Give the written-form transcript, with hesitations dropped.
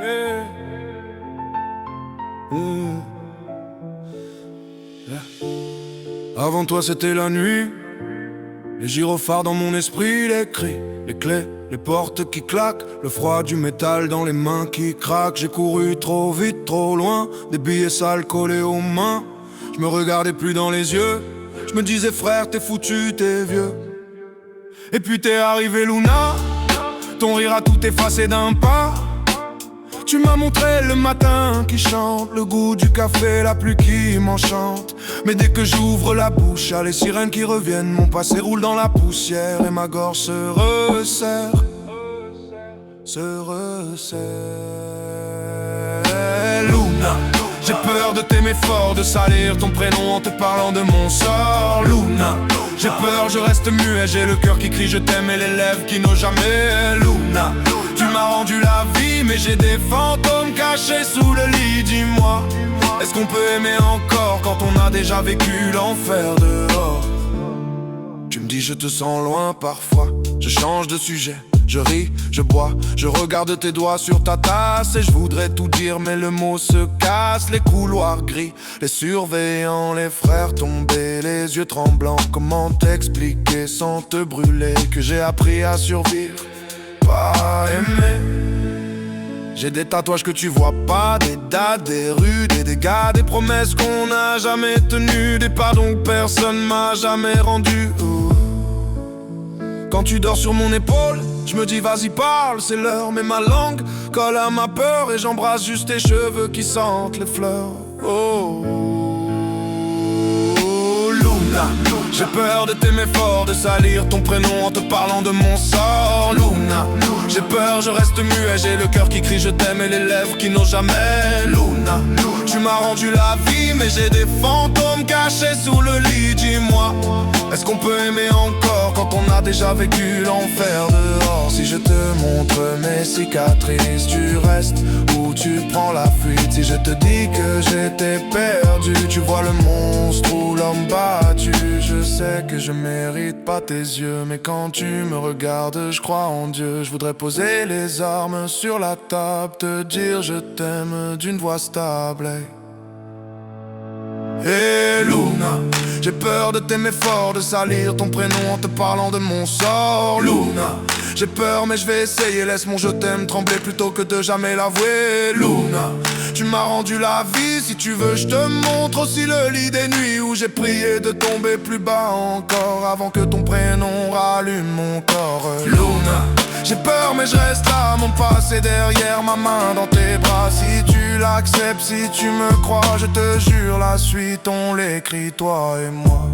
Yeah. Avant toi c'était la nuit, les gyrophares dans mon esprit, les cris, les clés, les portes qui claquent, le froid du métal dans les mains qui craquent. J'ai couru trop vite, trop loin, des billets sales collés aux mains. Je me regardais plus dans les yeux, je me disais frère t'es foutu, t'es vieux. Et puis t'es arrivé Luna, ton rire a tout effacé d'un pas. Tu m'as montré le matin qui chante, le goût du café, la pluie qui m'enchante. Mais dès que j'ouvre la bouche, y'a les sirènes qui reviennent. Mon passé roule dans la poussière et ma gorge se resserre. Luna, j'ai peur de t'aimer fort, de salir ton prénom en te parlant de mon sort. Luna, j'ai peur, je reste muet, j'ai le cœur qui crie je t'aime et les lèvres qui n'osent jamais. Luna, tu m'as rendu la vie, mais j'ai des fantômes cachés sous le lit. Dis-moi, est-ce qu'on peut aimer encore quand on a déjà vécu l'enfer dehors? Tu me dis je te sens loin parfois, je change de sujet. Je ris, je bois, je regarde tes doigts sur ta tasse. Et je voudrais tout dire mais le mot se casse. Les couloirs gris, les surveillants, les frères tombés, les yeux tremblants. Comment t'expliquer sans te brûler que j'ai appris à survivre, pas aimer. J'ai des tatouages que tu vois pas, des dates, des rues, des dégâts, des promesses qu'on n'a jamais tenues, des pardons que personne m'a jamais rendu. Quand tu dors sur mon épaule, je me dis vas-y parle, c'est l'heure. Mais ma langue colle à ma peur et j'embrasse juste tes cheveux qui sentent les fleurs. Oh, Luna, j'ai peur de t'aimer fort, de salir ton prénom en te parlant de mon sort. Luna, j'ai peur, je reste muet, j'ai le cœur qui crie je t'aime et les lèvres qui n'osent jamais. Luna, tu m'as rendu la vie, mais j'ai des fantômes cachés sous le lit. Dis-moi, est-ce qu'on peut aimer encore quand on a déjà vécu l'enfer dehors? Si je te montre mes cicatrices, tu restes ou tu prends la fuite? Si je te dis que j'étais perdu, tu vois le monstre ou l'homme battu? Je sais que je mérite pas tes yeux, mais quand tu me regardes, je crois en Dieu. Je voudrais poser les armes sur la table, te dire je t'aime d'une voix stable. Hey Luna, j'ai peur de t'aimer fort, de salir ton prénom en te parlant de mon sort. Luna, j'ai peur mais je vais essayer, laisse mon je t'aime trembler plutôt que de jamais l'avouer. Luna, tu m'as rendu la vie, si tu veux je te montre aussi le lit des nuits où j'ai prié de tomber plus bas encore avant que ton prénom rallume mon corps. Luna, j'ai peur mais je reste là, mon passé derrière, ma main dans tes bras. Si tu l'acceptes, si tu me crois, je te jure la suite on l'écrit toi et moi.